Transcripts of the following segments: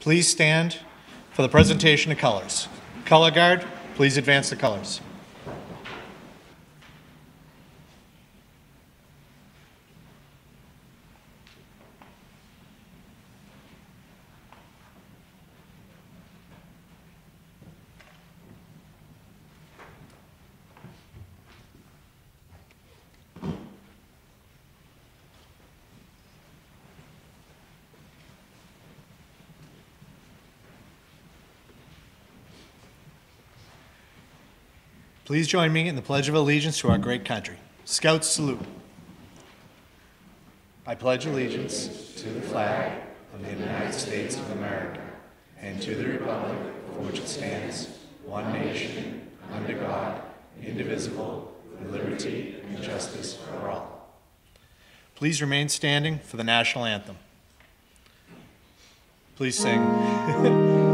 please stand for the presentation of colors. Color Guard, please advance the colors. Please join me in the Pledge of Allegiance to our great country. Scouts salute. I pledge allegiance to the flag of the United States of America and to the republic for which it stands, one nation, under God, indivisible, with liberty and justice for all. Please remain standing for the national anthem. Please sing.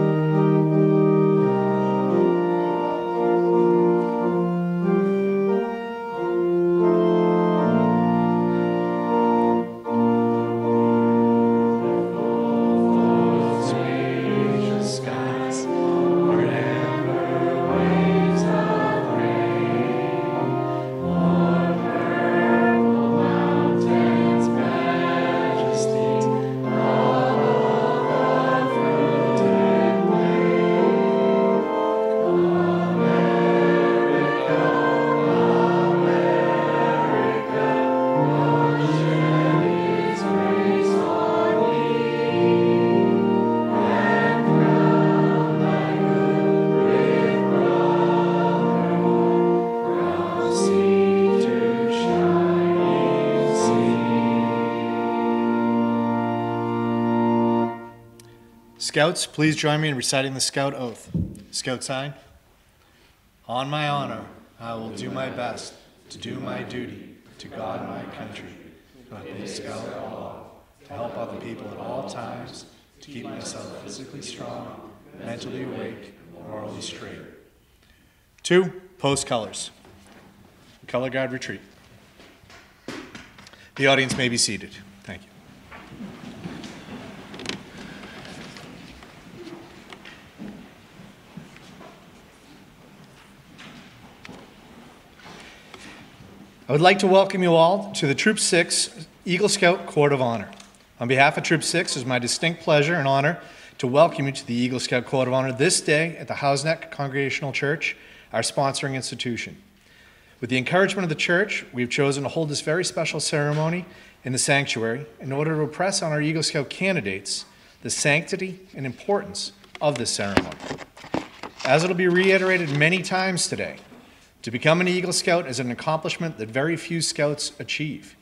Scouts, please join me in reciting the Scout Oath. Scout sign. On my honor, I will do my best to do my duty to God and my country, to be a Scout at law, to help other people at all times, to keep myself physically strong, mentally awake, morally straight. 2, post colors. Color Guard retreat. The audience may be seated. Thank you. I would like to welcome you all to the Troop 6 Eagle Scout Court of Honor. On behalf of Troop 6, it is my distinct pleasure and honor to welcome you to the Eagle Scout Court of Honor this day at the Hausneck Congregational Church, our sponsoring institution. With the encouragement of the church, we have chosen to hold this very special ceremony in the sanctuary in order to impress on our Eagle Scout candidates the sanctity and importance of this ceremony. As it will be reiterated many times today, to become an Eagle Scout is an accomplishment that very few Scouts achieve.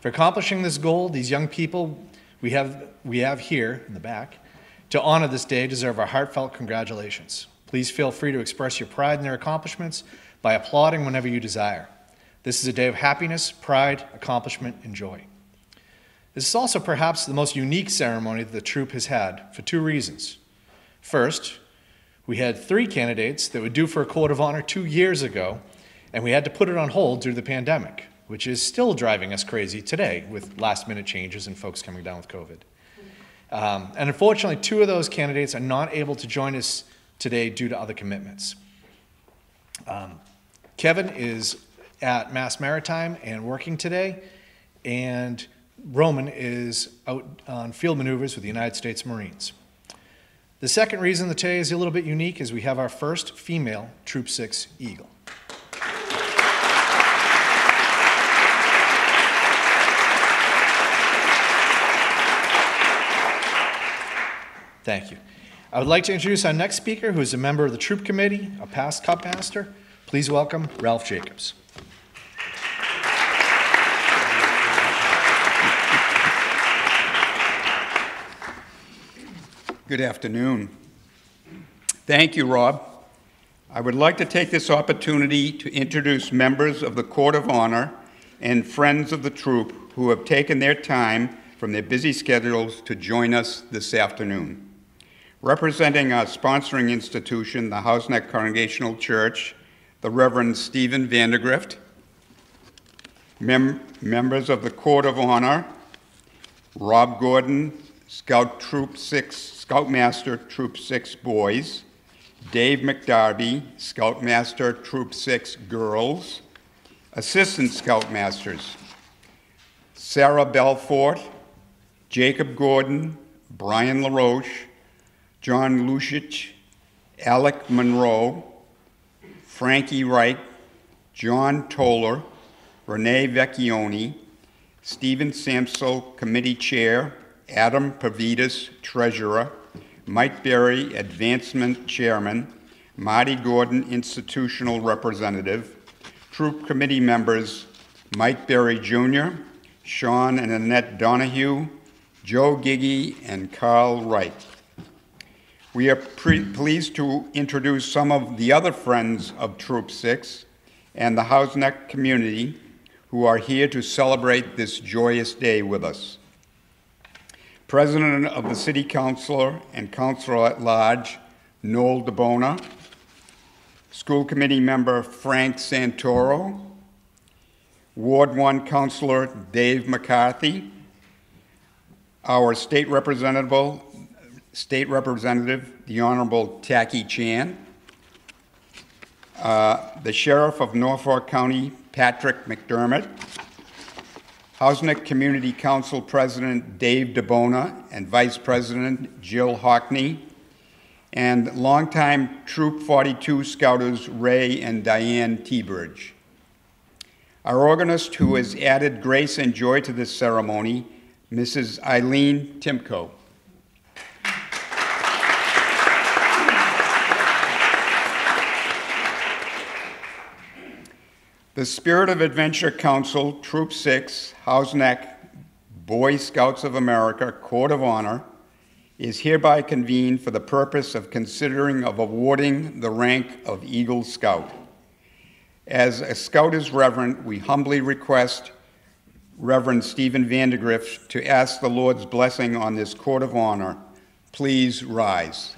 For accomplishing this goal, these young people we have here in the back to honor this day deserve our heartfelt congratulations. Please feel free to express your pride in their accomplishments by applauding whenever you desire. This is a day of happiness, pride, accomplishment, and joy. This is also perhaps the most unique ceremony that the troop has had for 2 reasons. First, we had 3 candidates that were due for a Court of Honor 2 years ago, and we had to put it on hold due to the pandemic, which is still driving us crazy today with last-minute changes and folks coming down with COVID. And unfortunately, 2 of those candidates are not able to join us today due to other commitments. Kevin is at Mass Maritime and working today, and Roman is out on field maneuvers with the United States Marines. The second reason that today is a little bit unique is we have our first female Troop 6 Eagle. Thank you. I would like to introduce our next speaker, who is a member of the Troop Committee, a past Cup Master. Please welcome Ralph Jacobs. Good afternoon. Thank you, Rob. I would like to take this opportunity to introduce members of the Court of Honor and friends of the troop who have taken their time from their busy schedules to join us this afternoon. Representing our sponsoring institution, the Hausneck Congregational Church, the Reverend Stephen Vandergrift, members of the Court of Honor, Rob Gordon, Scoutmaster Troop 6 Boys, Dave McDarby, Scoutmaster Troop 6 Girls, Assistant Scoutmasters, Sarah Belfort, Jacob Gordon, Brian LaRoche, John Lucic, Alec Monroe, Frankie Wright, John Toller, Renee Vecchione, Stephen Samso, Committee Chair, Adam Pavidas, Treasurer, Mike Berry, Advancement Chairman, Marty Gordon, Institutional Representative, Troop Committee members Mike Berry Jr., Sean and Annette Donahue, Joe Giggy, and Carl Wright. We are pleased to introduce some of the other friends of Troop 6 and the Houseneck community who are here to celebrate this joyous day with us. President of the City Council and Councilor at Large, Noel DeBona, School Committee member Frank Santoro, Ward 1 Councilor Dave McCarthy, our State Representative, the Honorable Tacky Chan, the Sheriff of Norfolk County, Patrick McDermott, Houseneck Community Council President Dave DeBona and Vice President Jill Hockney, and longtime Troop 42 Scouters Ray and Diane Teabridge. Our organist who has added grace and joy to this ceremony, Mrs. Eileen Timko. The Spirit of Adventure Council, Troop 6, Houseneck, Boy Scouts of America, Court of Honor, is hereby convened for the purpose of considering of awarding the rank of Eagle Scout. As a Scout is reverent, we humbly request Reverend Stephen Vandergrift to ask the Lord's blessing on this Court of Honor. Please rise.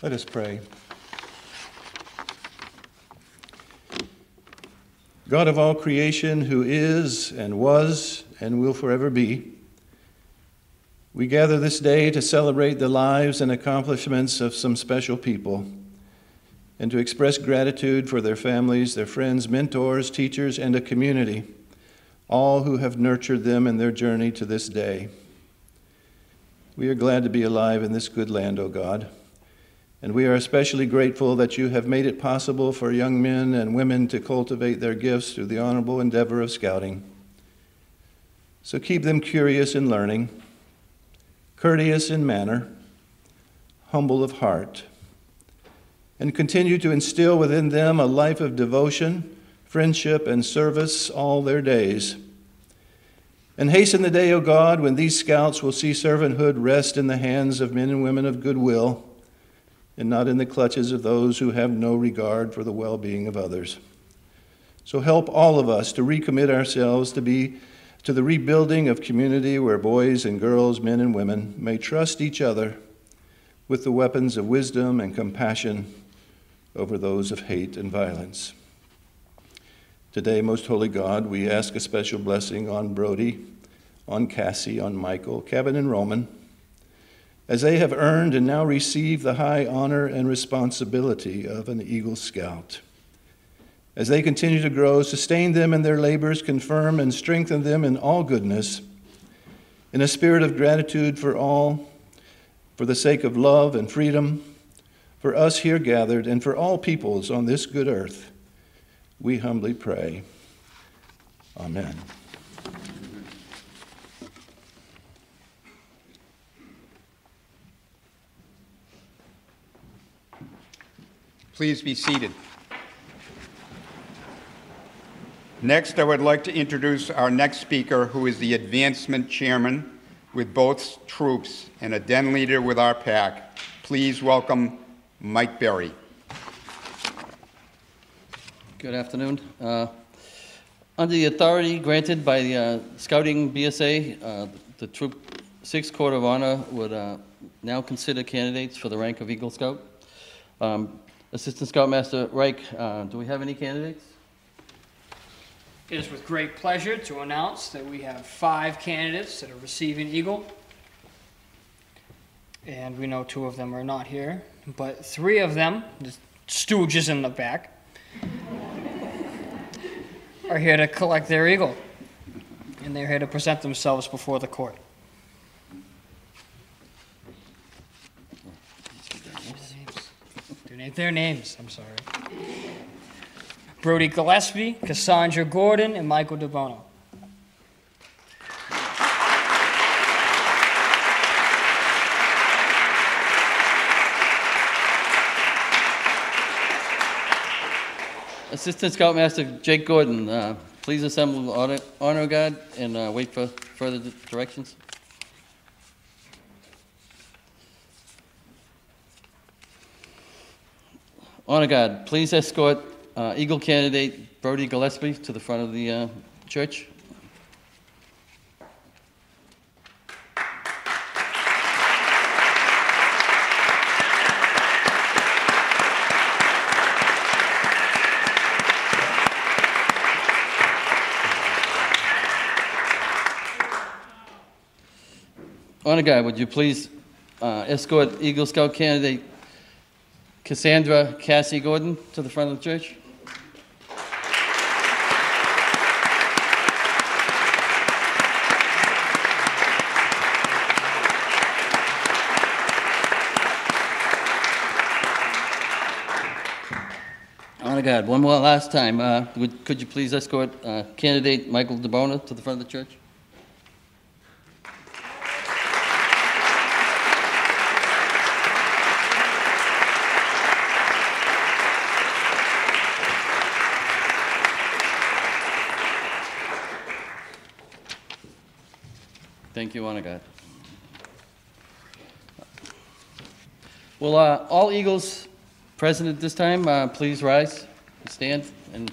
Let us pray. God of all creation, who is and was and will forever be, we gather this day to celebrate the lives and accomplishments of some special people and to express gratitude for their families, their friends, mentors, teachers, and a community, all who have nurtured them in their journey to this day. We are glad to be alive in this good land, O God. And we are especially grateful that you have made it possible for young men and women to cultivate their gifts through the honorable endeavor of scouting. So keep them curious in learning, courteous in manner, humble of heart, and continue to instill within them a life of devotion, friendship, and service all their days. And hasten the day, O God, when these scouts will see servanthood rest in the hands of men and women of goodwill, and not in the clutches of those who have no regard for the well-being of others. So help all of us to recommit ourselves to the rebuilding of community where boys and girls, men and women may trust each other with the weapons of wisdom and compassion over those of hate and violence. Today, most holy God, we ask a special blessing on Brody, on Cassie, on Michael, Kevin, and Roman, as they have earned and now receive the high honor and responsibility of an Eagle Scout. As they continue to grow, sustain them in their labors, confirm and strengthen them in all goodness, in a spirit of gratitude for all, for the sake of love and freedom, for us here gathered, and for all peoples on this good earth. We humbly pray. Amen. Please be seated. Next, I would like to introduce our next speaker, who is the advancement chairman with both troops and a den leader with our pack. Please welcome Mike Berry. Good afternoon. Under the authority granted by the Scouting BSA, the Troop 6 Court of Honor would now consider candidates for the rank of Eagle Scout. Assistant Scoutmaster Reich, do we have any candidates? It is with great pleasure to announce that we have 5 candidates that are receiving Eagle. And we know 2 of them are not here, but 3 of them, the stooges in the back, are here to collect their Eagle. And they're here to present themselves before the court. Their names, I'm sorry. Brody Gillespie, Cassandra Gordon, and Michael DeBono. Assistant Scoutmaster Jake Gordon, please assemble the honor guard and wait for further directions. Honor guard, please escort Eagle candidate Brody Gillespie to the front of the church. Honor guard, would you please escort Eagle Scout candidate Cassandra Cassie Gordon to the front of the church? Honor guard, one more last time. Could you please escort candidate Michael DeBona to the front of the church? Thank you, Honor guard. Will all Eagles present at this time please rise and stand and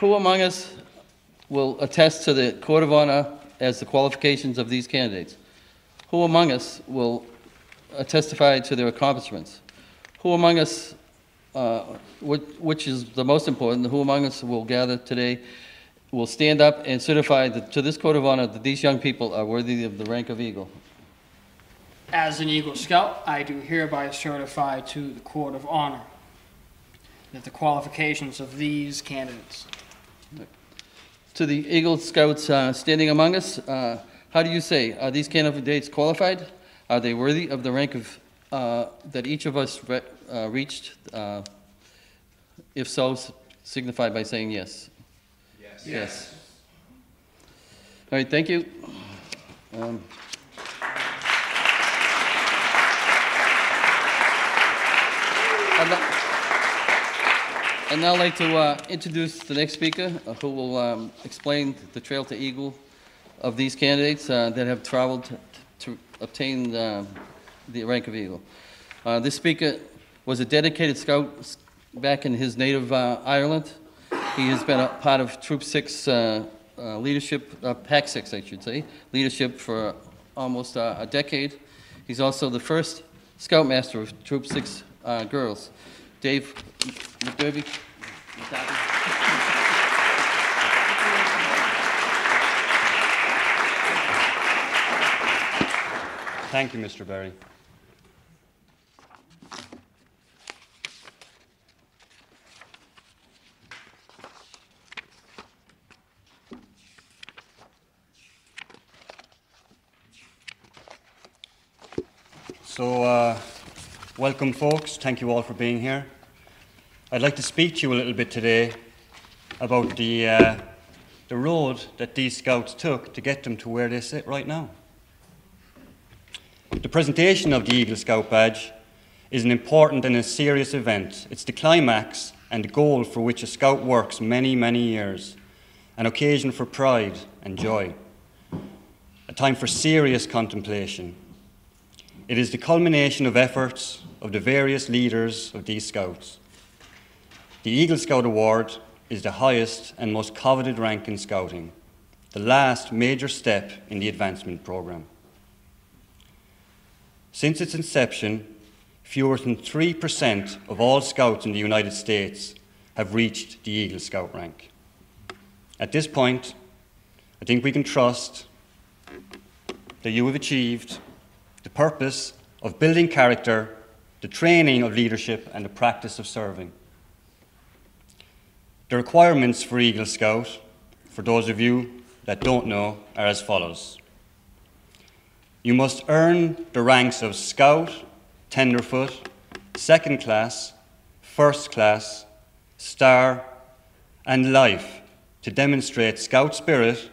who among us will attest to the Court of Honor as the qualifications of these candidates? Who among us will testify to their accomplishments? Who among us, which is the most important, who among us will gather today, will stand up and certify to this Court of Honor that these young people are worthy of the rank of Eagle? As an Eagle Scout, I do hereby certify to the Court of Honor that the qualifications of these candidates. To the Eagle Scouts standing among us, how do you say, are these candidates qualified? Are they worthy of the rank of that each of us reached? If so, signify by saying yes. Yes. Yes. All right, thank you. I'd now like to introduce the next speaker, who will explain the trail to Eagle of these candidates that have traveled to obtain the rank of Eagle. This speaker was a dedicated scout back in his native Ireland. He has been a part of Troop 6 leadership, Pack 6 I should say, leadership for almost a decade. He's also the first Scoutmaster of Troop 6 girls. Dave McDerby. Thank you, Mr. Berry. So, welcome folks, thank you all for being here. I'd like to speak to you a little bit today about the road that these scouts took to get them to where they sit right now. The presentation of the Eagle Scout badge is an important and a serious event. It's the climax and goal for which a scout works many, many years, an occasion for pride and joy, a time for serious contemplation. It is the culmination of efforts of the various leaders of these Scouts. The Eagle Scout Award is the highest and most coveted rank in Scouting, the last major step in the advancement program. Since its inception, fewer than 3% of all Scouts in the United States have reached the Eagle Scout rank. At this point, I think we can trust that you have achieved the purpose of building character, the training of leadership, and the practice of serving. The requirements for Eagle Scout, for those of you that don't know, are as follows. You must earn the ranks of Scout, Tenderfoot, Second Class, First Class, Star, and Life to demonstrate Scout spirit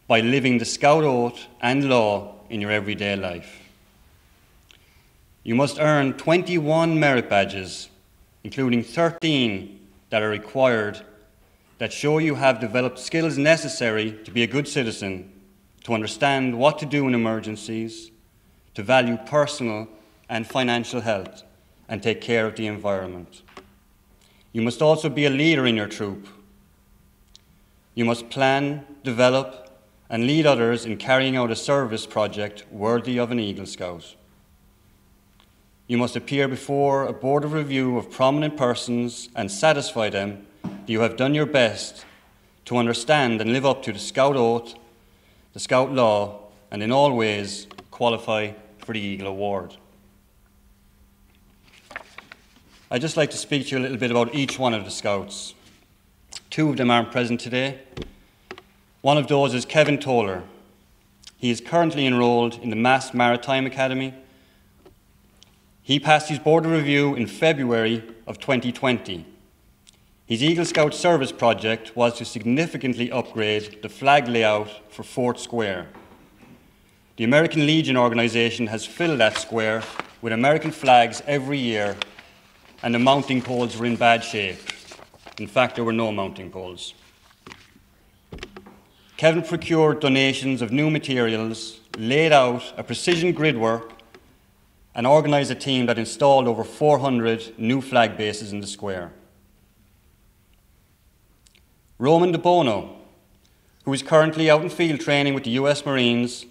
by living the Scout oath and law in your everyday life. You must earn 21 merit badges, including 13 that are required, that show you have developed skills necessary to be a good citizen, to understand what to do in emergencies, to value personal and financial health, and take care of the environment. You must also be a leader in your troop. You must plan, develop, and lead others in carrying out a service project worthy of an Eagle Scout. You must appear before a board of review of prominent persons and satisfy them that you have done your best to understand and live up to the Scout oath, the Scout law, and in all ways qualify for the Eagle Award. I'd just like to speak to you a little bit about each one of the Scouts. Two of them aren't present today. One of those is Kevin Toller. He is currently enrolled in the Mass Maritime Academy. He passed his board of review in February of 2020. His Eagle Scout service project was to significantly upgrade the flag layout for Fort Square. The American Legion organization has filled that square with American flags every year, and the mounting poles were in bad shape. In fact, there were no mounting poles. Kevin procured donations of new materials, laid out a precision grid work, and organised a team that installed over 400 new flag bases in the square. Roman De Bono, who is currently out in field training with the US Marines,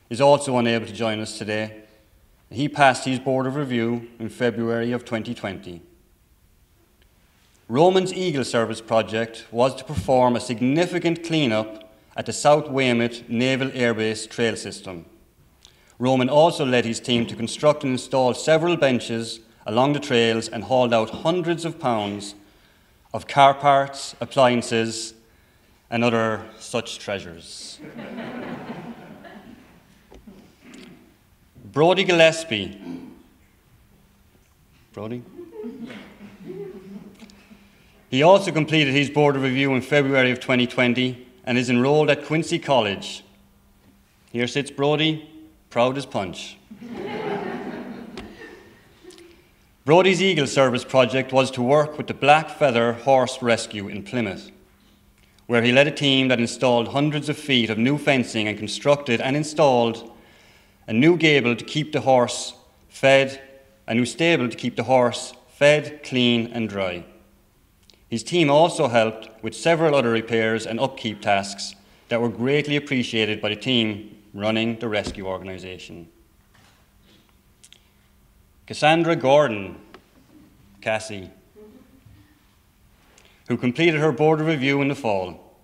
is also unable to join us today. He passed his board of review in February of 2020. Roman's Eagle Service project was to perform a significant cleanup at the South Weymouth Naval Air Base trail system. Roman also led his team to construct and install several benches along the trails and hauled out hundreds of pounds of car parts, appliances, and other such treasures. Brodie Gillespie. Brodie? He also completed his board of review in February of 2020 and is enrolled at Quincy College. Here sits Brodie, proud as punch. Brodie's Eagle Service project was to work with the Black Feather Horse Rescue in Plymouth, where he led a team that installed hundreds of feet of new fencing and constructed and installed a new gable to keep the horse fed, a new stable to keep the horse fed, clean and dry. His team also helped with several other repairs and upkeep tasks that were greatly appreciated by the team running the rescue organisation. Cassandra Gordon, Cassie, who completed her board of review in the fall,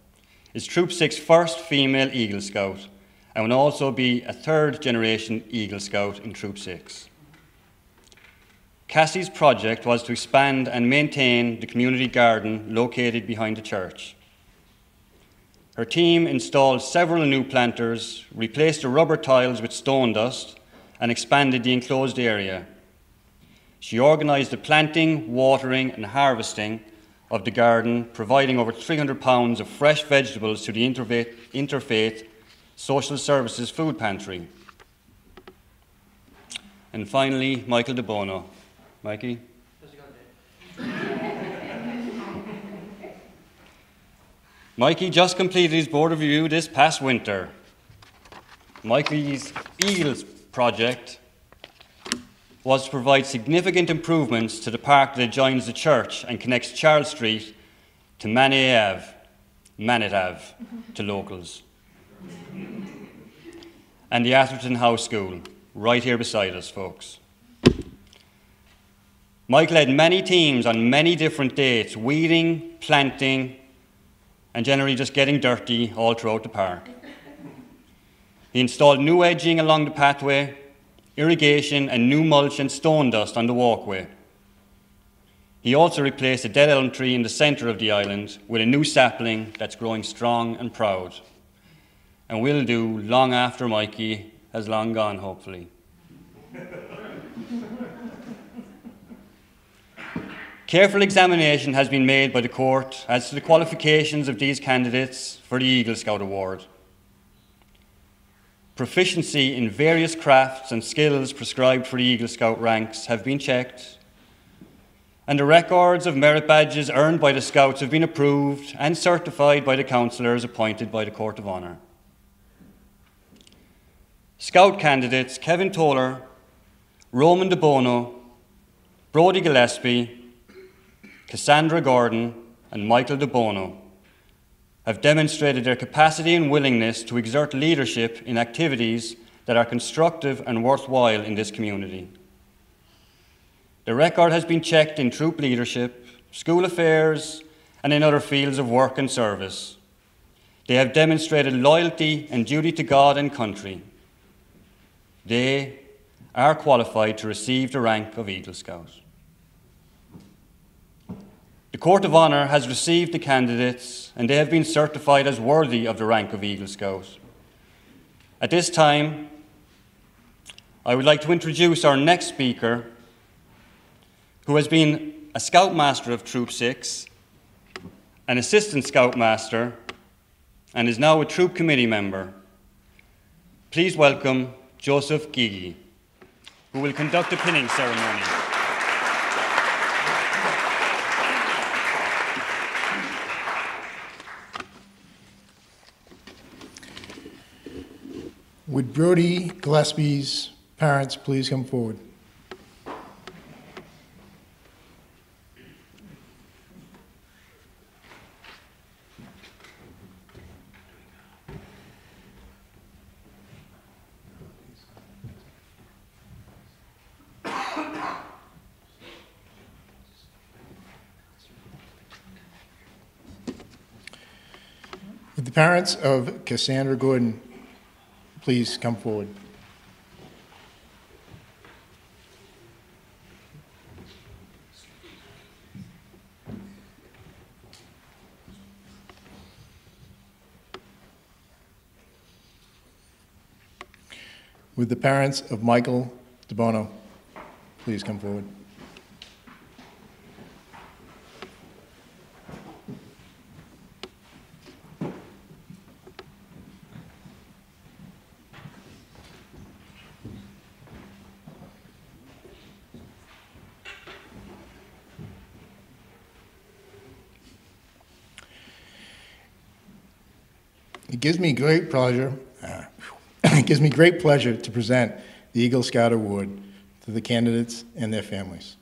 is Troop 6's first female Eagle Scout and will also be a third-generation Eagle Scout in Troop 6. Cassie's project was to expand and maintain the community garden located behind the church. Her team installed several new planters, replaced the rubber tiles with stone dust, and expanded the enclosed area. She organised the planting, watering, and harvesting of the garden, providing over 300 pounds of fresh vegetables to the Interfaith Social Services Food Pantry. And finally, Michael De Bono. Mikey? Mikey just completed his board review this past winter. Mikey's Eagles project was to provide significant improvements to the park that adjoins the church and connects Charles Street to Manat Ave to locals. And the Atherton House School, right here beside us, folks. Mike led many teams on many different dates, weeding, planting, and generally just getting dirty all throughout the park. He installed new edging along the pathway, irrigation, and new mulch and stone dust on the walkway. He also replaced a dead elm tree in the centre of the island with a new sapling that's growing strong and proud, and will do long after Mikey has long gone, hopefully. Careful examination has been made by the court as to the qualifications of these candidates for the Eagle Scout Award. Proficiency in various crafts and skills prescribed for the Eagle Scout ranks have been checked, and the records of merit badges earned by the Scouts have been approved and certified by the councillors appointed by the Court of Honour. Scout candidates Kevin Toller, Roman De Bono, Brodie Gillespie, Cassandra Gordon, and Michael De Bono have demonstrated their capacity and willingness to exert leadership in activities that are constructive and worthwhile in this community. The record has been checked in troop leadership, school affairs, and in other fields of work and service. They have demonstrated loyalty and duty to God and country. They are qualified to receive the rank of Eagle Scout. The Court of Honour has received the candidates and they have been certified as worthy of the rank of Eagle Scout. At this time, I would like to introduce our next speaker, who has been a Scoutmaster of Troop 6, an Assistant Scoutmaster, and is now a Troop Committee member. Please welcome Joseph Gigi, who will conduct the pinning ceremony. Would Brodie Gillespie's parents please come forward? Would the parents of Cassandra Gordon please come forward? Would the parents of Michael De Bono please come forward? It gives me great pleasure to present the Eagle Scout Award to the candidates and their families.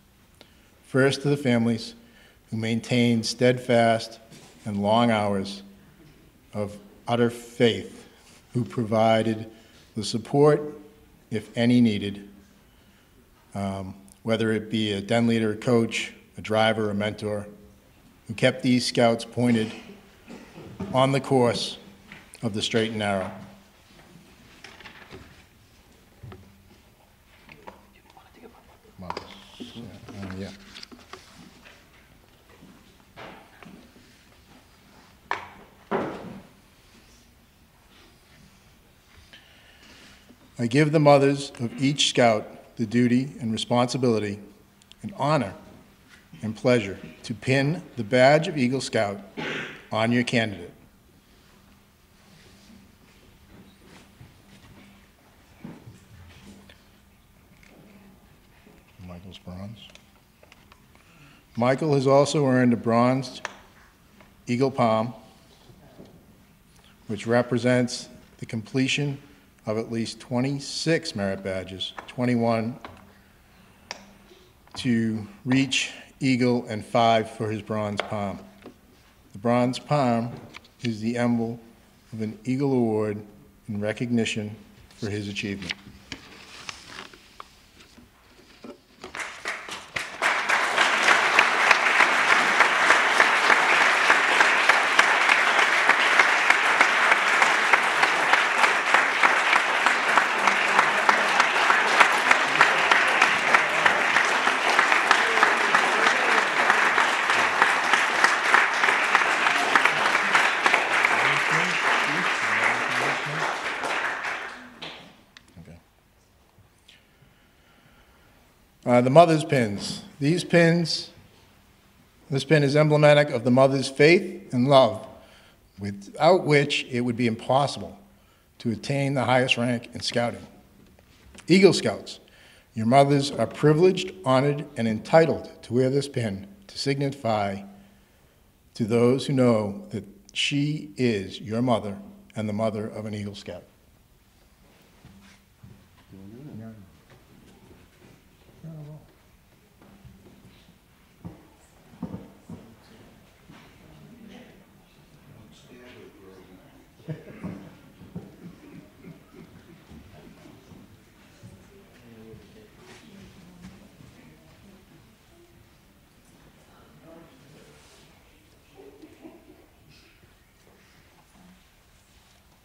First, to the families who maintained steadfast and long hours of utter faith, who provided the support, if any needed, whether it be a den leader, a coach, a driver, a mentor, who kept these scouts pointed on the course of the straight and narrow. Yeah. I give the mothers of each scout the duty and responsibility and honor and pleasure to pin the badge of Eagle Scout on your candidate. Michael's bronze. Michael has also earned a bronzed Eagle Palm, which represents the completion of at least 26 merit badges, 21 to reach, eagle, and 5 for his bronze palm. The bronze palm is the emblem of an Eagle Award in recognition for his achievement. The mother's pins. This pin is emblematic of the mother's faith and love, without which it would be impossible to attain the highest rank in scouting. Eagle Scouts, your mothers are privileged, honored, and entitled to wear this pin to signify to those who know that she is your mother and the mother of an Eagle Scout.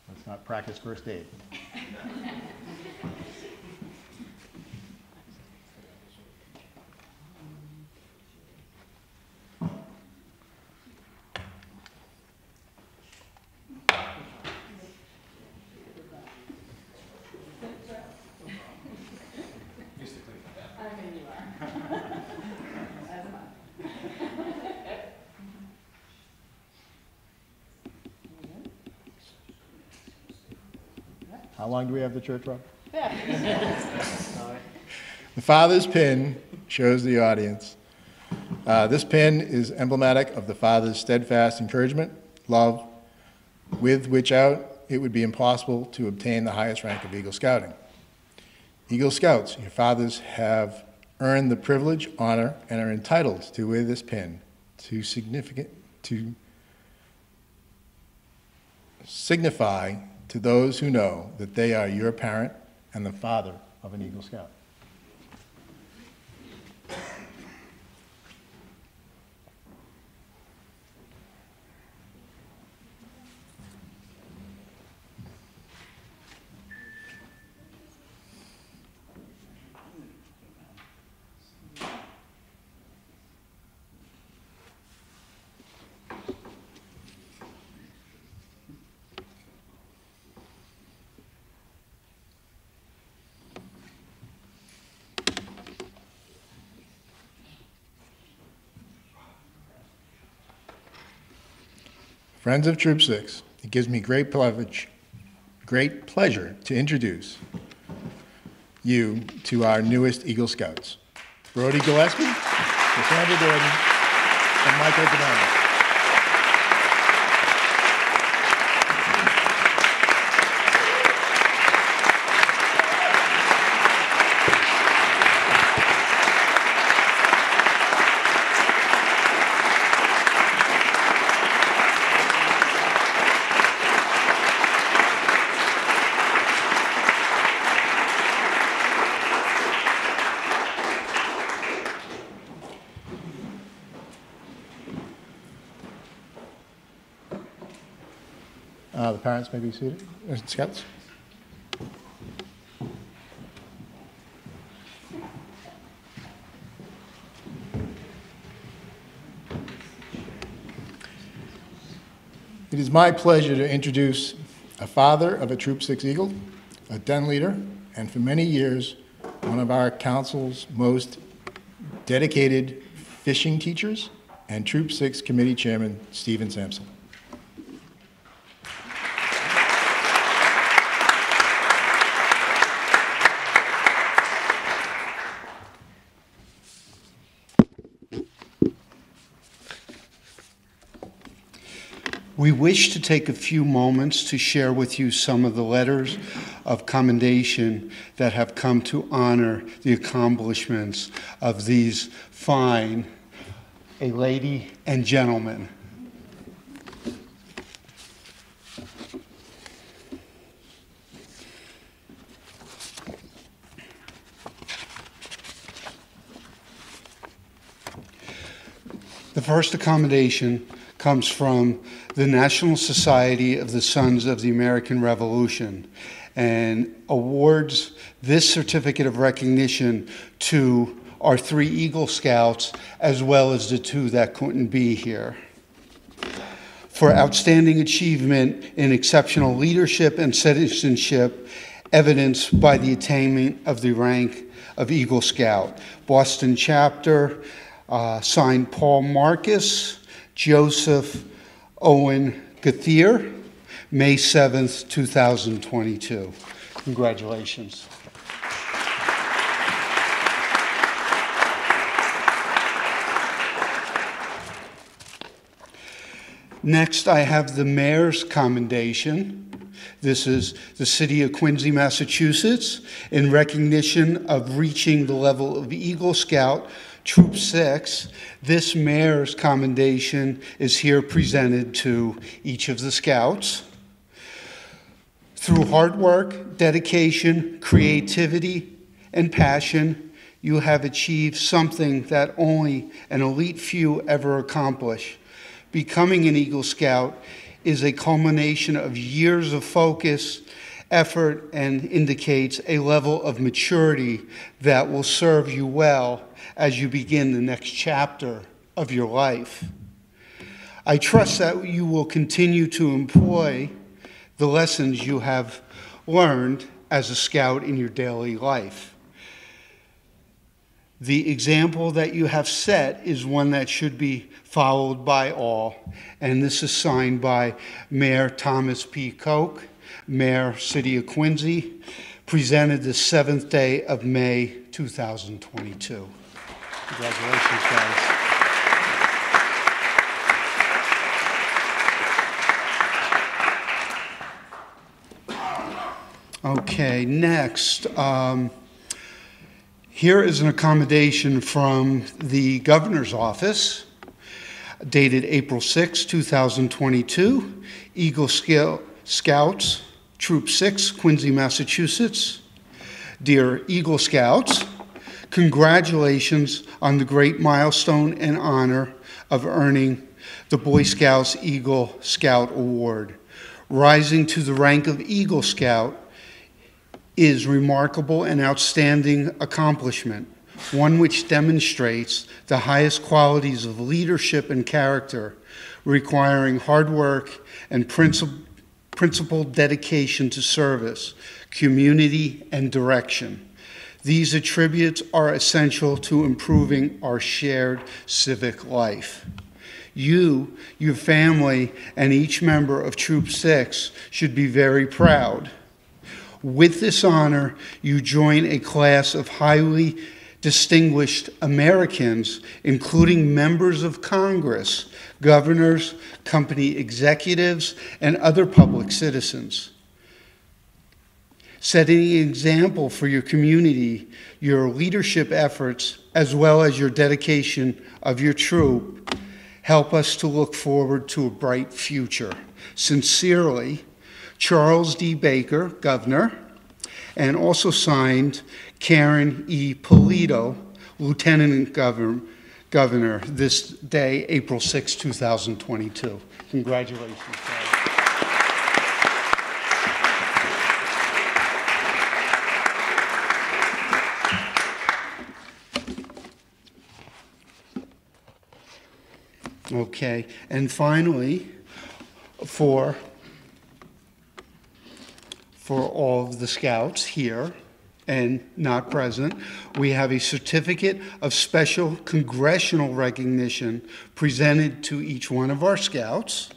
Let's not practice first aid. How long do we have the church, Rob? The father's pin shows the audience. This pin is emblematic of the father's steadfast encouragement, love, with which it would be impossible to obtain the highest rank of Eagle Scouting. Eagle Scouts, your fathers have earned the privilege, honor, and are entitled to wear this pin to signify to those who know that they are your parent and the father of an Eagle Scout. Friends of Troop 6, it gives me great pleasure to introduce you to our newest Eagle Scouts, Brody Gillespie, Cassandra Gordon, and Michael Bonanno. The parents may be seated. Scouts. It is my pleasure to introduce a father of a Troop 6 Eagle, a den leader, and for many years, one of our council's most dedicated fishing teachers, and Troop 6 Committee Chairman, Stephen Sampson. We wish to take a few moments to share with you some of the letters of commendation that have come to honor the accomplishments of these fine lady and gentlemen. The first accommodation comes from the National Society of the Sons of the American Revolution and awards this certificate of recognition to our 3 Eagle Scouts as well as the 2 that couldn't be here, for outstanding achievement in exceptional leadership and citizenship evidenced by the attainment of the rank of Eagle Scout. Boston chapter, signed Paul Marcus, Joseph Owen Gauthier, May 7th, 2022. Congratulations. Next, I have the Mayor's Commendation. This is the City of Quincy, Massachusetts, in recognition of reaching the level of Eagle Scout Troop 6. This Mayor's Commendation is here presented to each of the Scouts. Through hard work, dedication, creativity, and passion, you have achieved something that only an elite few ever accomplish. Becoming an Eagle Scout is a culmination of years of focus, effort, and indicates a level of maturity that will serve you well as you begin the next chapter of your life. I trust that you will continue to employ the lessons you have learned as a Scout in your daily life. The example that you have set is one that should be followed by all, and this is signed by Mayor Thomas P. Koch, Mayor, City of Quincy, presented the 7th day of May, 2022. Congratulations, guys. Okay, next. Here is an accommodation from the Governor's Office, dated April 6, 2022. Eagle Scouts, Troop 6, Quincy, Massachusetts. Dear Eagle Scouts, congratulations on the great milestone and honor of earning the Boy Scouts Eagle Scout Award. Rising to the rank of Eagle Scout is remarkable and outstanding accomplishment, one which demonstrates the highest qualities of leadership and character, requiring hard work and principled dedication to service, community, and direction. These attributes are essential to improving our shared civic life. You, your family, and each member of Troop 6 should be very proud. With this honor, you join a class of highly distinguished Americans, including members of Congress, governors, company executives, and other public citizens. Setting an example for your community, your leadership efforts, as well as your dedication of your troop, help us to look forward to a bright future. Sincerely, Charles D. Baker, Governor, and also signed Karen E. Polito, Lieutenant Governor, this day, April 6, 2022. Congratulations, guys. Okay, and finally, for all of the Scouts here and not present, we have a certificate of special congressional recognition presented to each one of our Scouts.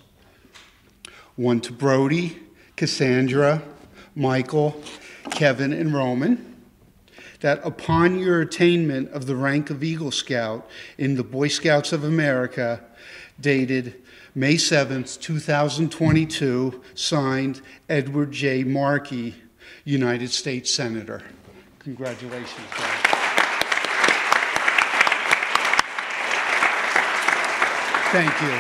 One to Brody, Cassandra, Michael, Kevin, and Roman. That upon your attainment of the rank of Eagle Scout in the Boy Scouts of America, dated May 7th, 2022, signed Edward J. Markey, United States Senator. Congratulations, Dad. Thank you.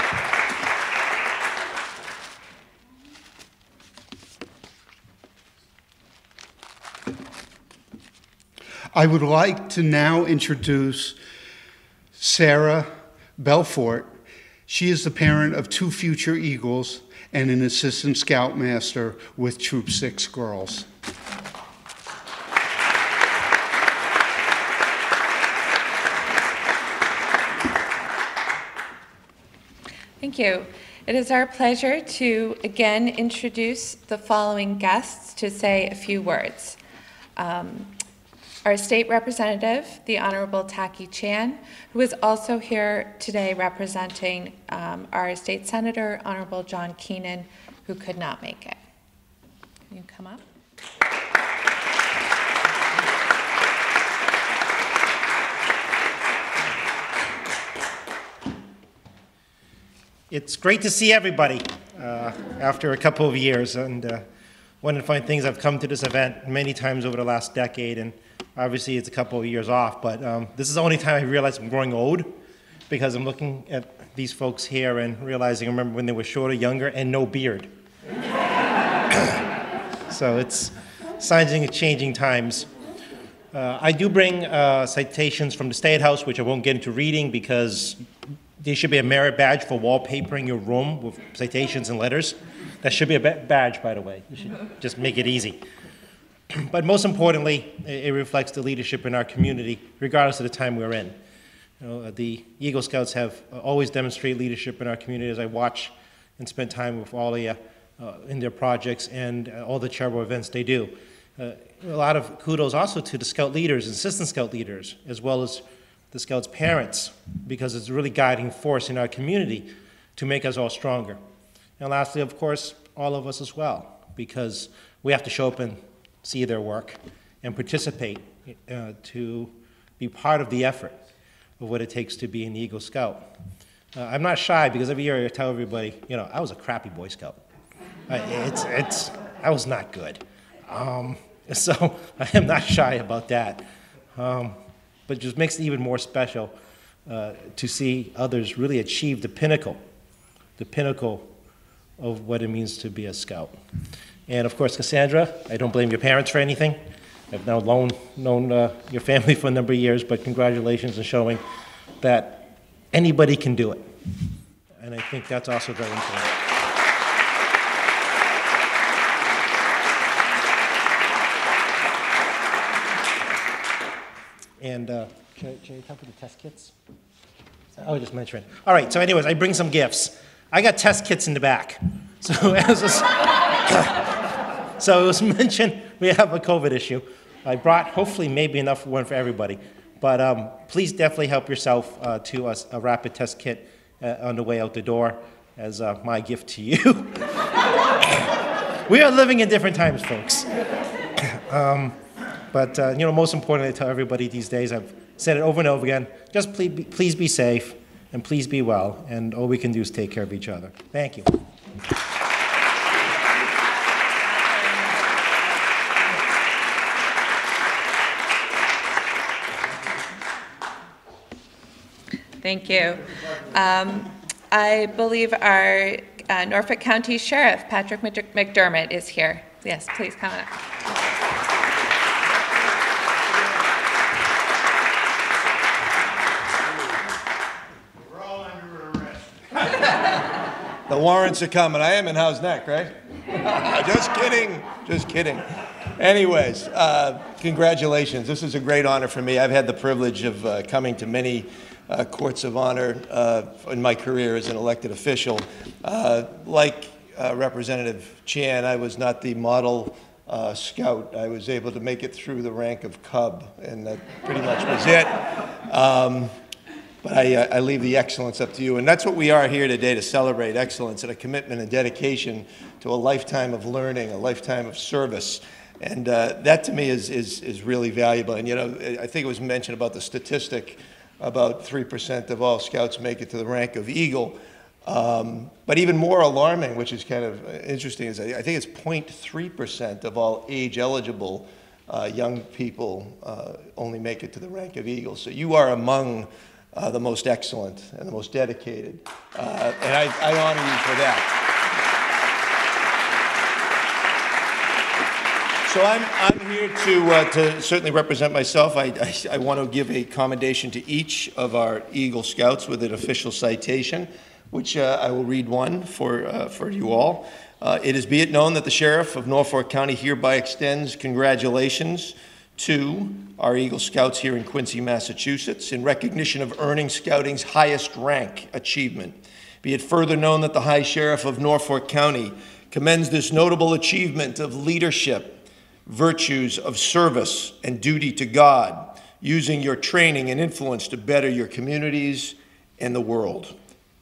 I would like to now introduce Sarah Belfort. She is the parent of 2 future Eagles and an assistant scoutmaster with Troop 6 girls. Thank you. It is our pleasure to again introduce the following guests to say a few words. Our state representative, the Honorable Taki Chan, who is also here today representing our state senator, Honorable John Keenan, who could not make it. Can you come up? It's great to see everybody after a couple of years, and one of the fun things, I've come to this event many times over the last decade, and obviously it's a couple of years off, but this is the only time I realize I'm growing old, because I'm looking at these folks here and realizing I remember when they were shorter, younger, and no beard. So it's signs of changing times. I do bring citations from the State House, which I won't get into reading because there should be a merit badge for wallpapering your room with citations and letters. That should be a badge, by the way. You should just make it easy. But most importantly, it reflects the leadership in our community, regardless of the time we're in. You know, the Eagle Scouts have always demonstrated leadership in our community as I watch and spend time with all of you in their projects and all the charitable events they do. A lot of kudos also to the Scout leaders and assistant Scout leaders, as well as the Scouts' parents, because it's a really guiding force in our community to make us all stronger. And lastly, of course, all of us as well, because we have to show up and see their work and participate to be part of the effort of what it takes to be an Eagle Scout. I'm not shy, because every year I tell everybody, you know, I was a crappy Boy Scout. I was not good. So I am not shy about that. But it just makes it even more special to see others really achieve the pinnacle of what it means to be a Scout. And of course, Cassandra, I don't blame your parents for anything. I've now known your family for a number of years, but congratulations on showing that anybody can do it. And I think that's also very important. And can you come for the test kits? I was just mentioning. All right, so anyways, I bring some gifts. I got test kits in the back. So so it was mentioned we have a COVID issue. I brought hopefully maybe enough one for everybody. But please definitely help yourself to a rapid test kit on the way out the door as my gift to you. We are living in different times, folks. But you know, most importantly, I tell everybody these days, I've said it over and over again, just please be safe and please be well, and all we can do is take care of each other. Thank you. Thank you. I believe our Norfolk County Sheriff, Patrick McDermott, is here. Yes, please come on up. The warrants are coming. I am in Howe's Neck, right? Just kidding. Just kidding. Anyways, congratulations. This is a great honor for me. I've had the privilege of coming to many courts of honor in my career as an elected official. Like Representative Chan, I was not the model scout. I was able to make it through the rank of Cub, and that pretty much was it. But I leave the excellence up to you. And that's what we are here today, to celebrate excellence and a commitment and dedication to a lifetime of learning, a lifetime of service. And that to me is really valuable. And you know, I think it was mentioned about the statistic, about 3% of all Scouts make it to the rank of Eagle. But even more alarming, which is kind of interesting, is I think it's 0.3% of all age-eligible young people only make it to the rank of Eagle. So you are among the most excellent and the most dedicated, and I honor you for that. So I'm here to certainly represent myself. I want to give a commendation to each of our Eagle Scouts with an official citation, which I will read one for you all. It is be it known that the Sheriff of Norfolk County hereby extends congratulations to our Eagle Scouts here in Quincy, Massachusetts, in recognition of earning Scouting's highest rank achievement. Be it further known that the High Sheriff of Norfolk County commends this notable achievement of leadership, virtues of service, and duty to God, using your training and influence to better your communities and the world.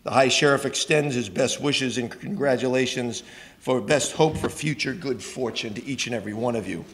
The High Sheriff extends his best wishes and congratulations for best hope for future good fortune to each and every one of you.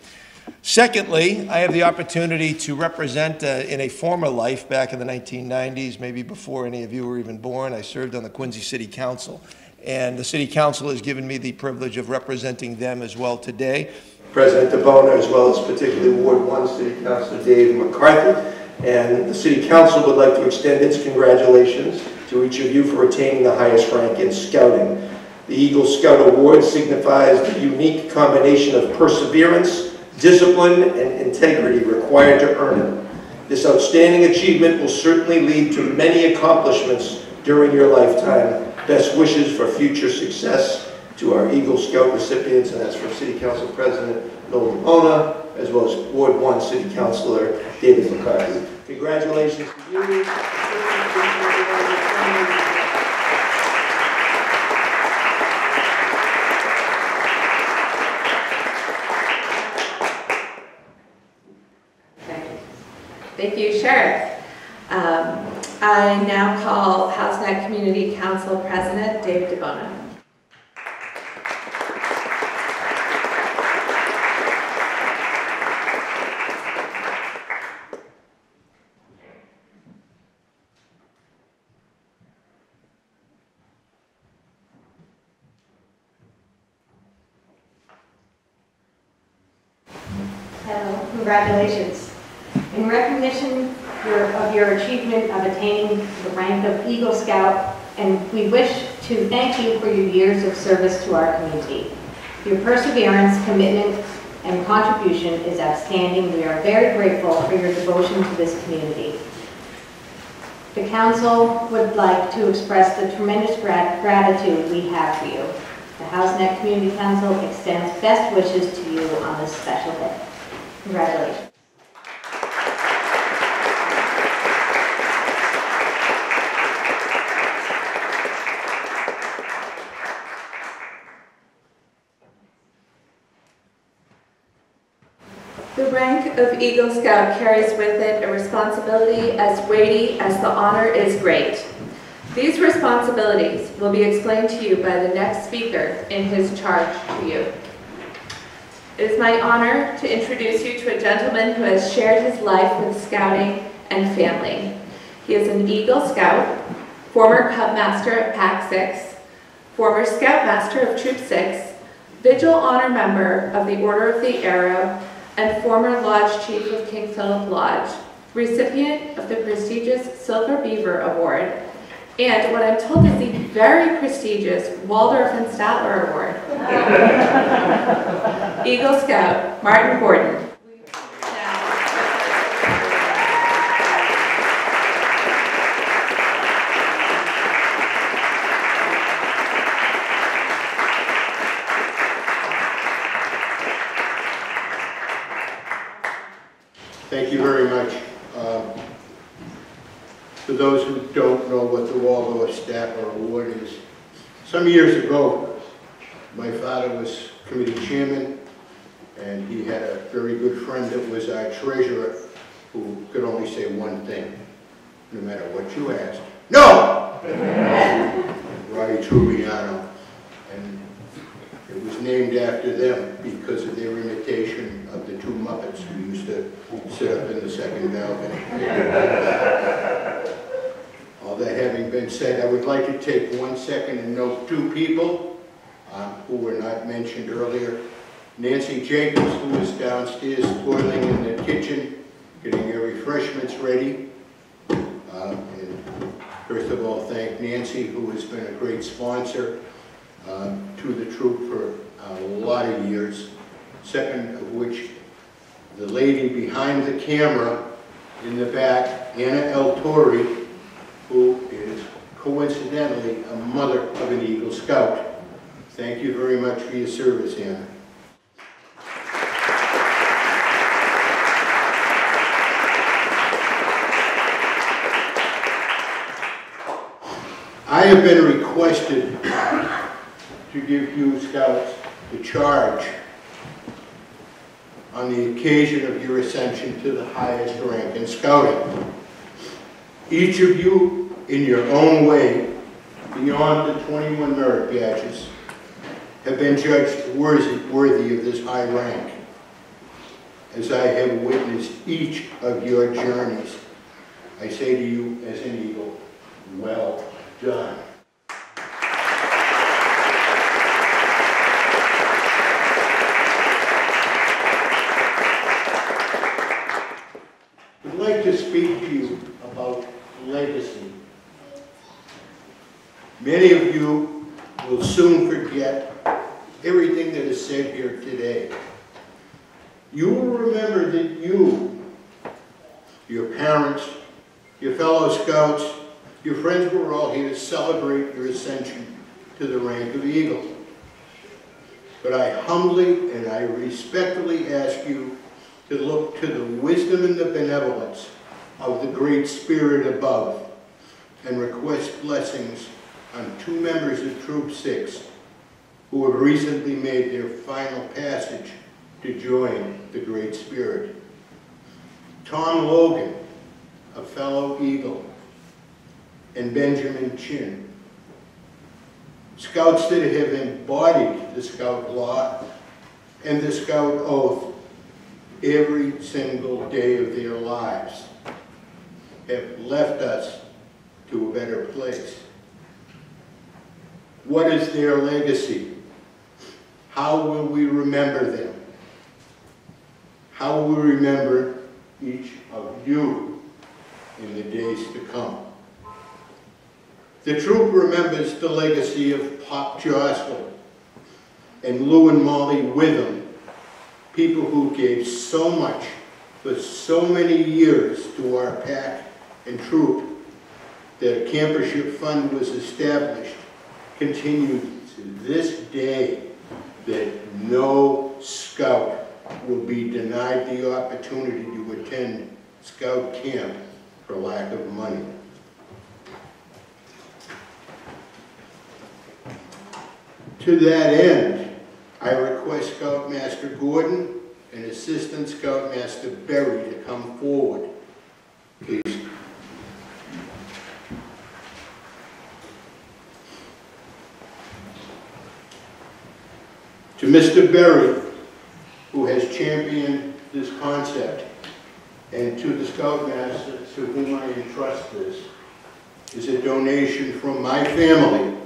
Secondly, I have the opportunity to represent in a former life back in the 1990s, maybe before any of you were even born, I served on the Quincy City Council. And the City Council has given me the privilege of representing them as well today. President DeBona, as well as particularly Ward 1 City Councilor Dave McCarthy. And the City Council would like to extend its congratulations to each of you for attaining the highest rank in Scouting. The Eagle Scout Award signifies the unique combination of perseverance, discipline, and integrity required to earn it. This outstanding achievement will certainly lead to many accomplishments during your lifetime. Best wishes for future success to our Eagle Scout recipients, and that's from City Council President Noel DeBona, as well as Ward 1 City Councilor David McCarthy. Congratulations to you. Thank you, Sheriff. I now call HouseNet Community Council President Dave DeBona. Hello, congratulations. In recognition of your achievement of attaining the rank of Eagle Scout, and we wish to thank you for your years of service to our community. Your perseverance, commitment, and contribution is outstanding. We are very grateful for your devotion to this community. The Council would like to express the tremendous gratitude we have for you. The HouseNet Community Council extends best wishes to you on this special day. Congratulations. The rank of Eagle Scout carries with it a responsibility as weighty as the honor is great. These responsibilities will be explained to you by the next speaker in his charge to you. It is my honor to introduce you to a gentleman who has shared his life with Scouting and family. He is an Eagle Scout, former Cub Master at Pac 6, former Scoutmaster of Troop 6, Vigil Honor Member of the Order of the Arrow, and former Lodge Chief of King Philip Lodge, recipient of the prestigious Silver Beaver Award, and what I'm told is the very prestigious Waldorf and Statler Award. Eagle Scout, Martin Gordon. Thank you very much. For those who don't know what the Waldorf Statler Award is, some years ago, my father was committee chairman, and he had a very good friend that was our treasurer who could only say one thing, no matter what you asked. No! Roy Trubiano. And it was named after them because of their imitation of the two Muppets who used to sit up in the second balcony. All that having been said, I would like to take 1 second and note 2 people who were not mentioned earlier. Nancy Jacobs, who is downstairs toiling in the kitchen, getting your refreshments ready. And first of all, thank Nancy, who has been a great sponsor to the troop for a lot of years. Second of which, the lady behind the camera in the back, Anna El Tori, who is coincidentally a mother of an Eagle Scout. Thank you very much for your service, Anna. I have been requested to give you Scouts the charge on the occasion of your ascension to the highest rank in Scouting. Each of you, in your own way, beyond the 21 merit badges, have been judged worthy of this high rank. As I have witnessed each of your journeys, I say to you as an Eagle, well done. I'd like to speak to you about legacy. Many of you will soon forget everything that is said here today. You will remember that you, your parents, your fellow Scouts, your friends were all here to celebrate your ascension to the rank of Eagle. But I humbly and I respectfully ask you to look to the wisdom and the benevolence of the Great Spirit above and request blessings on 2 members of Troop 6 who have recently made their final passage to join the Great Spirit. Tom Logan, a fellow Eagle, and Benjamin Chin, Scouts that have embodied the Scout law and the Scout oath every single day of their lives, have left us to a better place. What is their legacy? How will we remember them? How will we remember each of you in the days to come? The troop remembers the legacy of Pop Jocelyn and Lou and Molly Witham, people who gave so much for so many years to our pack and troop that a campership fund was established, continued to this day, that no Scout will be denied the opportunity to attend Scout camp for lack of money. To that end, I request Scoutmaster Gordon and Assistant Scoutmaster Berry to come forward, please. To Mr. Berry, who has championed this concept, and to the Scoutmaster to whom I entrust this, is a donation from my family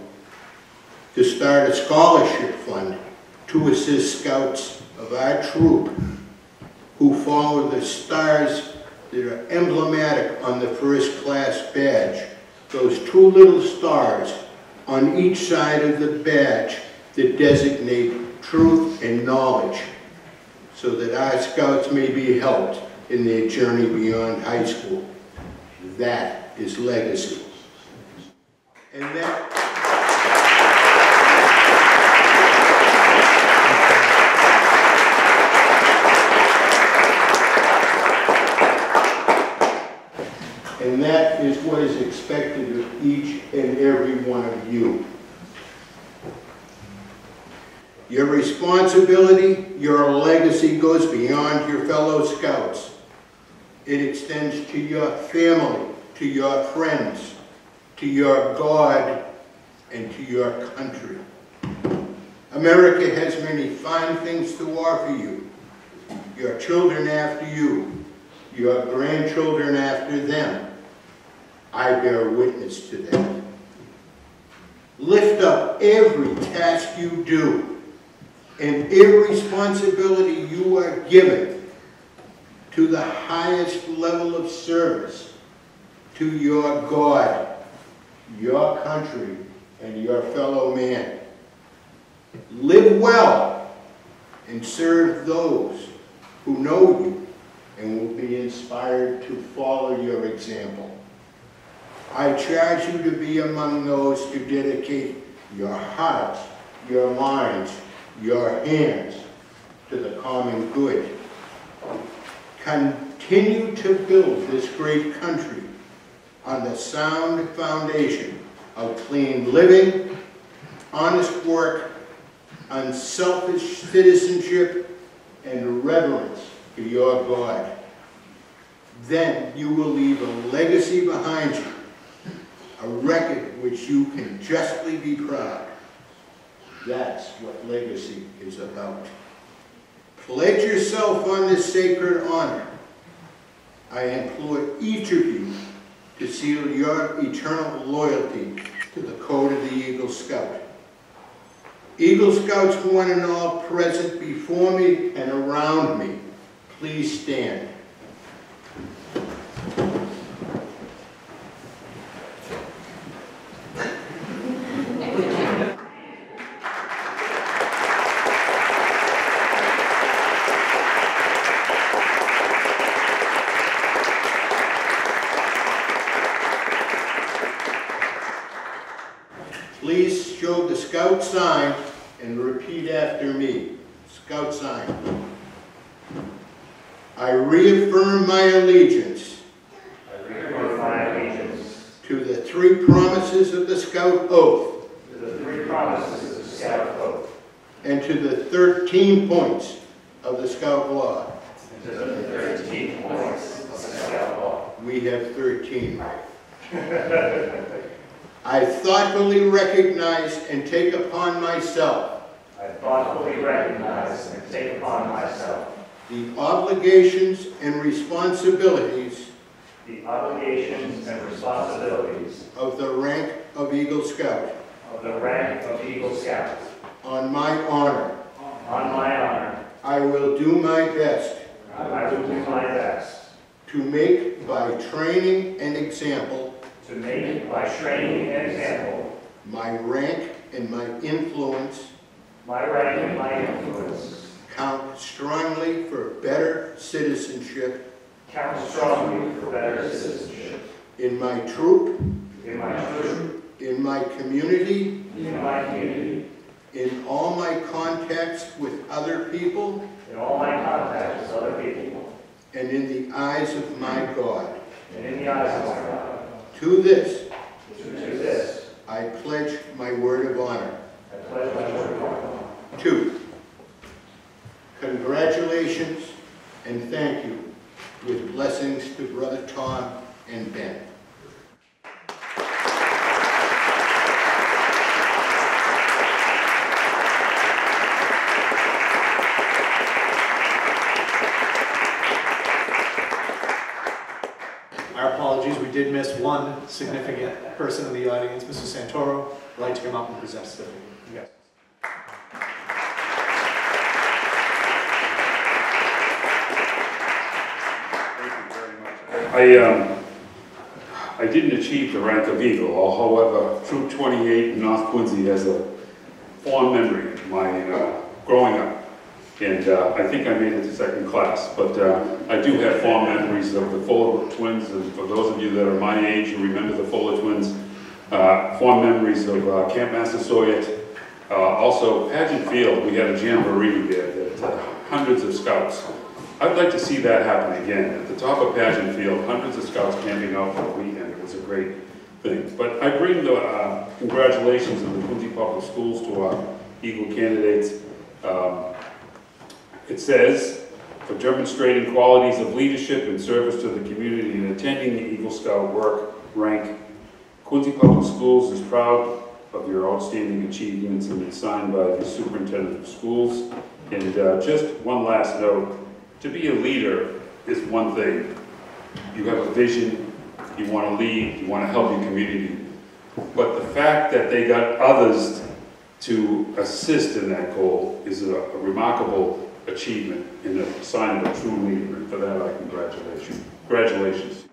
to start a scholarship fund to assist Scouts of our troop who follow the stars that are emblematic on the first class badge. Those 2 little stars on each side of the badge that designate truth and knowledge, so that our Scouts may be helped in their journey beyond high school. That is legacy. And that is what is expected of each and every one of you. Your responsibility, your legacy goes beyond your fellow Scouts. It extends to your family, to your friends, to your God, and to your country. America has many fine things to offer you. Your children after you, your grandchildren after them. I bear witness to that. Lift up every task you do and every responsibility you are given to the highest level of service to your God, your country, and your fellow man. Live well and serve those who know you and will be inspired to follow your example. I charge you to be among those to dedicate your hearts, your minds, your hands to the common good. Continue to build this great country on the sound foundation of clean living, honest work, unselfish citizenship, and reverence for your God. Then you will leave a legacy behind you, a record which you can justly be proud. That's what legacy is about. Pledge yourself on this sacred honor. I implore each of you to seal your eternal loyalty to the code of the Eagle Scout. Eagle Scouts, one and all present before me and around me, please stand. Please show the Scout sign and repeat after me. Scout sign. I reaffirm my allegiance. To the three promises of the Scout Oath. And to the 13 points of the Scout Law. We have 13. I thoughtfully recognize and take upon myself the obligations and responsibilities of the rank of Eagle Scout. On my honor. I will do my best. To make by training and example. My rank and my influence. Count strongly for better citizenship. In my troop. In my community. In all my contacts with other people. And in the eyes of my God. To this, I pledge my word of honor. 2, congratulations and thank you, with blessings to Brother Tom and Ben. Our apologies, we did miss one significant person in the audience, Mr. Santoro. I'd like to come up and present to you guys. I didn't achieve the rank of Eagle, however, Troop 28 in North Quincy has a fond memory of my growing up. And I think I made it to second class, but I do have fond memories of the Fuller twins, and for those of you that are my age who remember the Fuller twins, fond memories of Camp Massasoit. Also, Pageant Field, we had a jamboree there that hundreds of scouts. I'd like to see that happen again. At the top of Pageant Field, hundreds of scouts camping out for the weekend. It was a great thing. But I bring the congratulations of the Quincy Public Schools to our Eagle candidates. It says, for demonstrating qualities of leadership and service to the community and attending the Eagle Scout work rank, Quincy Public Schools is proud of your outstanding achievements, and it's signed by the Superintendent of Schools. And just one last note, to be a leader is one thing. You have a vision you want to lead, you want to help your community. But the fact that they got others to assist in that goal is a remarkable achievement and a sign of a true leader. And for that, I congratulate you. Congratulations.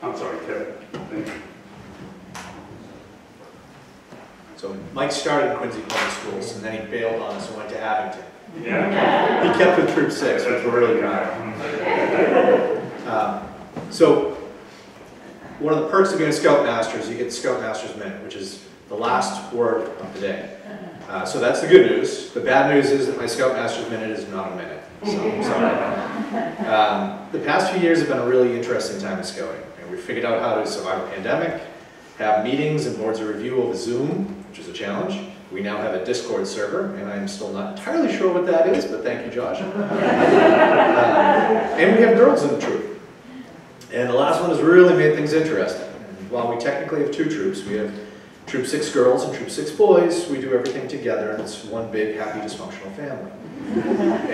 I'm sorry, Kevin. Thank you. So Mike started in Quincy Public Schools, and then he bailed on us and went to Abington. Yeah. He kept with Troop 6, which we're really proud of. So one of the perks of being a Scoutmaster is you get the Scoutmaster's Minute, which is the last word of the day. So that's the good news. The bad news is that my Scoutmaster's Minute is not a minute. So I'm sorry. The past few years have been a really interesting time in Scouting. And we figured out how to survive a pandemic, have meetings and boards of review over Zoom, which is a challenge. We now have a Discord server, and I'm still not entirely sure what that is, but thank you, Josh. And we have girls in the troop. And the last one has really made things interesting. And while we technically have 2 troops, we have Troop 6 girls and Troop 6 boys. We do everything together, and it's one big, happy, dysfunctional family.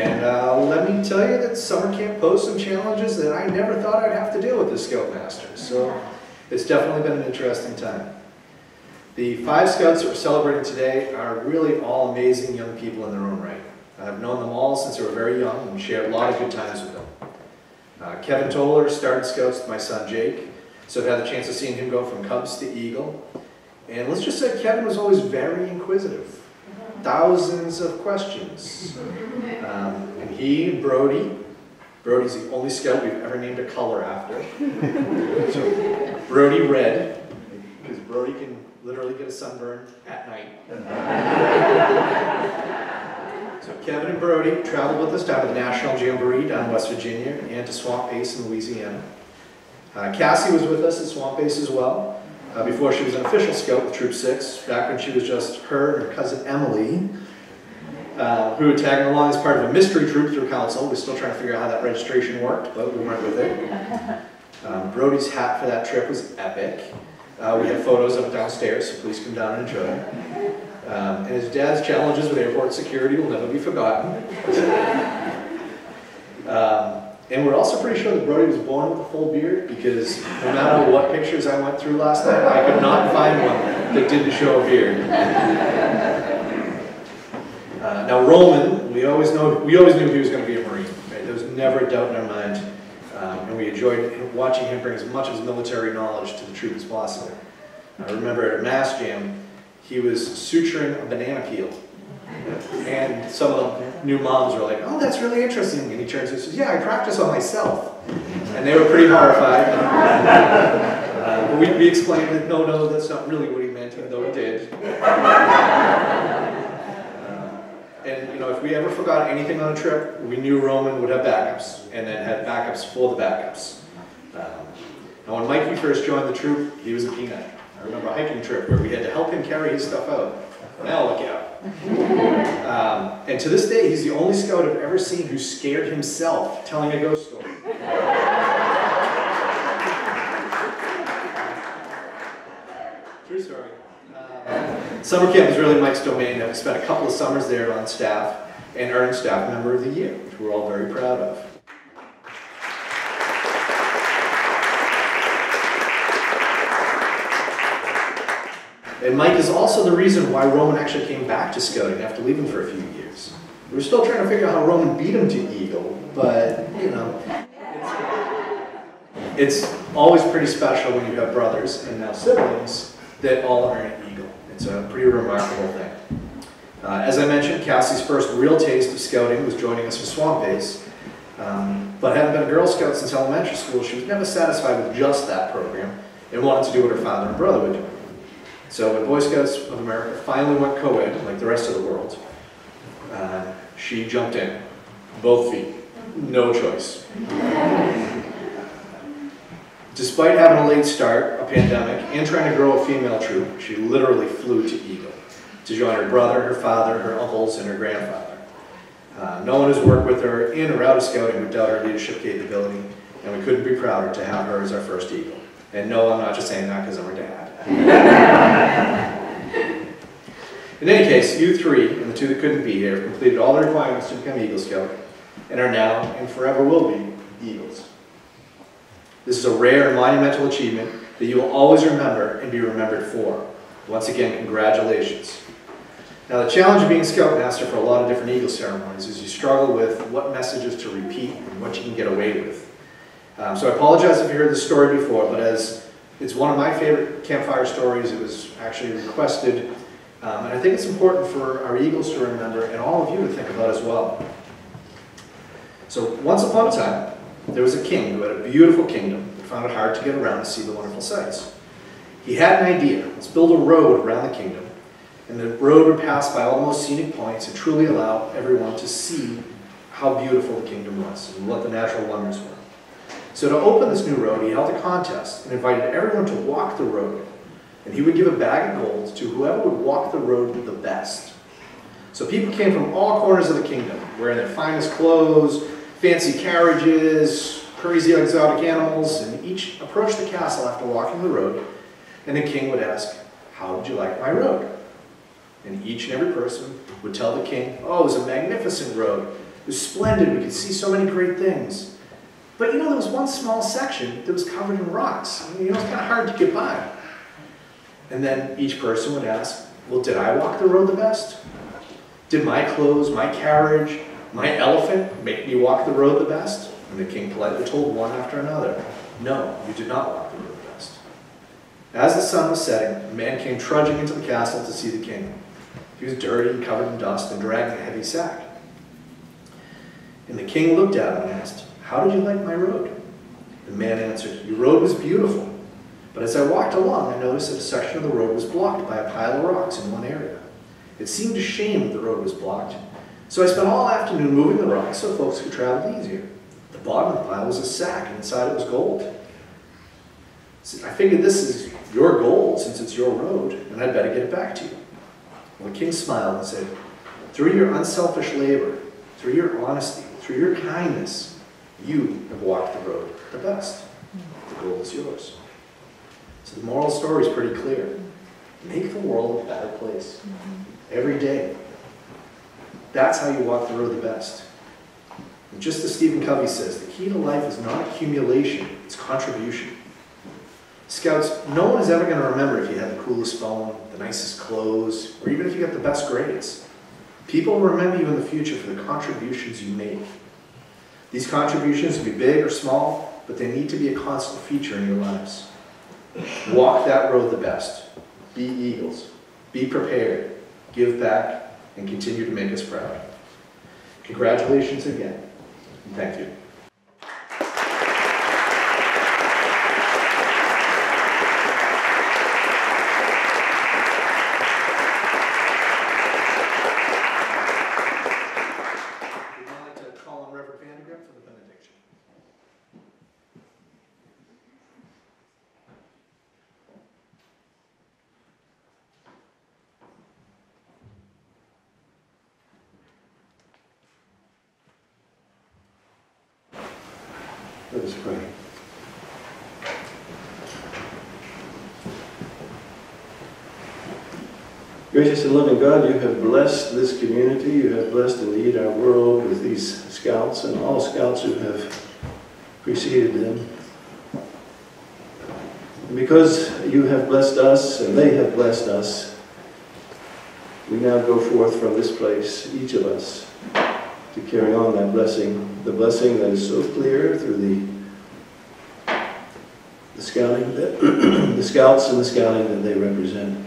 And let me tell you that summer camp posed some challenges that I never thought I'd have to deal with as Scoutmaster. So it's definitely been an interesting time. The 5 Scouts that we're celebrating today are really all amazing young people in their own right. I've known them all since they were very young and shared a lot of good times with them. Kevin Toller started Scouts with my son Jake, so I've had the chance of seeing him go from Cubs to Eagle. And let's just say Kevin was always very inquisitive. Thousands of questions. And he and Brody's the only Scout we've ever named a color after. So Brody Red, because Brody can literally get a sunburn at night. So Kevin and Brody traveled with us down to the National Jamboree down in West Virginia and to Swamp Base in Louisiana. Cassie was with us at Swamp Base as well, before she was an official Scout with Troop 6, back when she was just her and her cousin Emily, who were tagging along as part of a mystery troop through council. We're still trying to figure out how that registration worked, but we went with it. Brody's hat for that trip was epic. We have photos of it downstairs, so please come down and enjoy it. And his dad's challenges with airport security will never be forgotten. And we're also pretty sure that Brody was born with a full beard, because no matter what pictures I went through last night, I could not find one that didn't show a beard. Now Roman, we always knew he was going to be a Marine. Right? There was never a doubt in our mind. And we enjoyed watching him bring as much of his military knowledge to the troop as possible. I remember at a mass jam, he was suturing a banana peel. And some of the new moms were like, oh, that's really interesting. And he turns and says, yeah, I practice on myself. And they were pretty horrified. But we explained that, no, that's not really what he meant, even though he did. And, you know, if we ever forgot anything on a trip, we knew Roman would have backups, and then had backups for the backups. And when Mikey first joined the troop, he was a peanut. I remember a hiking trip where we had to help him carry his stuff out. Now look out. And to this day, he's the only Scout I've ever seen who scared himself telling a ghost story. True story. Summer camp is really Mike's domain. I've spent a couple of summers there on staff and earned Staff Member of the Year, which we're all very proud of. And Mike is also the reason why Roman actually came back to Scouting after leaving for a few years. We were still trying to figure out how Roman beat him to Eagle, but, you know, it's always pretty special when you have brothers, and now siblings, that all earn an Eagle. It's a pretty remarkable thing. As I mentioned, Cassie's first real taste of Scouting was joining us for Swamp Base, but having been a Girl Scout since elementary school, she was never satisfied with just that program and wanted to do what her father and brother were doing. So when Boy Scouts of America finally went co-ed, like the rest of the world, she jumped in, both feet, no choice. Despite having a late start, a pandemic, and trying to grow a female troop, she literally flew to Eagle to join her brother, her father, her uncles, and her grandfather. No one who's worked with her in or out of Scouting would doubt her leadership capability, and we couldn't be prouder to have her as our first Eagle. And no, I'm not just saying that because I'm her dad. In any case, you three, and the two that couldn't be here, have completed all the requirements to become Eagle Scout, and are now, and forever will be, Eagles. This is a rare and monumental achievement that you will always remember and be remembered for. Once again, congratulations. Now, the challenge of being Scoutmaster for a lot of different Eagle ceremonies is you struggle with what messages to repeat and what you can get away with. So I apologize if you heard this story before, but as it's one of my favorite campfire stories, it was actually requested, and I think it's important for our Eagles to remember and all of you to think about as well. So once upon a time, there was a king who had a beautiful kingdom but found it hard to get around to see the wonderful sights. He had an idea. Let's build a road around the kingdom, and the road would pass by all the most scenic points and truly allow everyone to see how beautiful the kingdom was and what the natural wonders were. So to open this new road, he held a contest and invited everyone to walk the road. And he would give a bag of gold to whoever would walk the road the best. So people came from all corners of the kingdom, wearing their finest clothes, fancy carriages, crazy exotic animals, and each approached the castle after walking the road, and the king would ask, "How would you like my road?" And each and every person would tell the king, "Oh, it was a magnificent road. It was splendid. We could see so many great things. But you know, there was one small section that was covered in rocks. I mean, you know, it's kind of hard to get by." And then each person would ask, "Well, did I walk the road the best? Did my clothes, my carriage, my elephant make me walk the road the best?" And the king politely told one after another, "No, you did not walk the road the best." As the sun was setting, a man came trudging into the castle to see the king. He was dirty and covered in dust and dragging a heavy sack. And the king looked at him and asked, "How did you like my road?" The man answered, "Your road was beautiful, but as I walked along, I noticed that a section of the road was blocked by a pile of rocks in one area. It seemed a shame that the road was blocked, so I spent all afternoon moving the rocks so folks could travel easier. The bottom of the pile was a sack, and inside it was gold. So I figured this is your gold since it's your road, and I'd better get it back to you." Well, the king smiled and said, "Through your unselfish labor, through your honesty, through your kindness, you have walked the road the best. The gold is yours." So the moral of the story is pretty clear. Make the world a better place. Every day. That's how you walk the road the best. And just as Stephen Covey says, the key to life is not accumulation, it's contribution. Scouts, no one is ever going to remember if you had the coolest phone, the nicest clothes, or even if you got the best grades. People will remember you in the future for the contributions you make. These contributions can be big or small, but they need to be a constant feature in your lives. Walk that road the best. Be Eagles. Be prepared. Give back, and continue to make us proud. Congratulations again, and thank you. Let us pray. Gracious and loving God, you have blessed this community. You have blessed indeed our world with these scouts and all scouts who have preceded them. And because you have blessed us and they have blessed us, we now go forth from this place, each of us, to carry on that blessing, the blessing that is so clear through the scouting, the scouts and the scouting that they represent.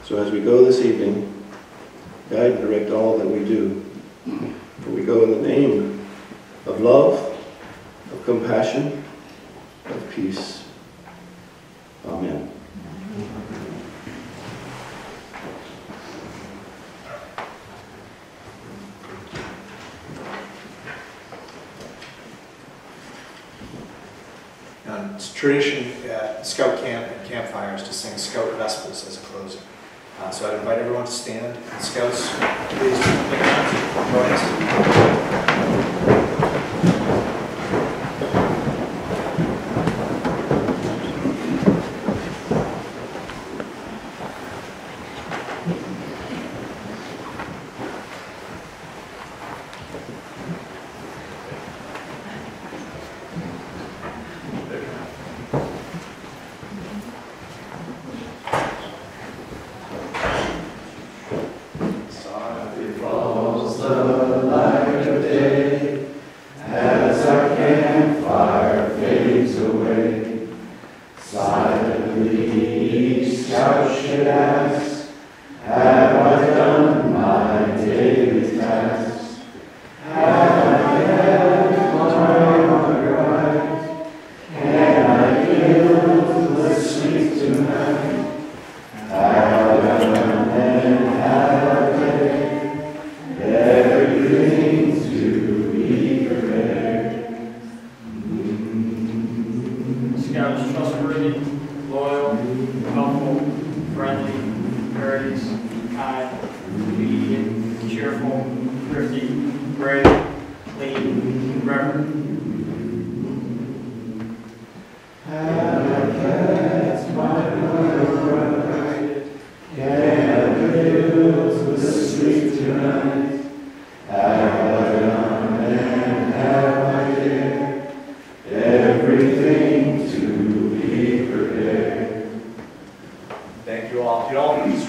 So as we go this evening, guide and direct all that we do. For we go in the name of love, of compassion, of peace. Amen. It's tradition at Scout Camp and campfires to sing Scout Vespers as a closing. So I'd invite everyone to stand, and Scouts, please join us.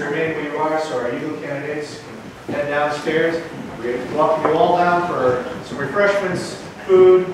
to remain where you are so our Eagle candidates can head downstairs. We welcome you all down for some refreshments, food,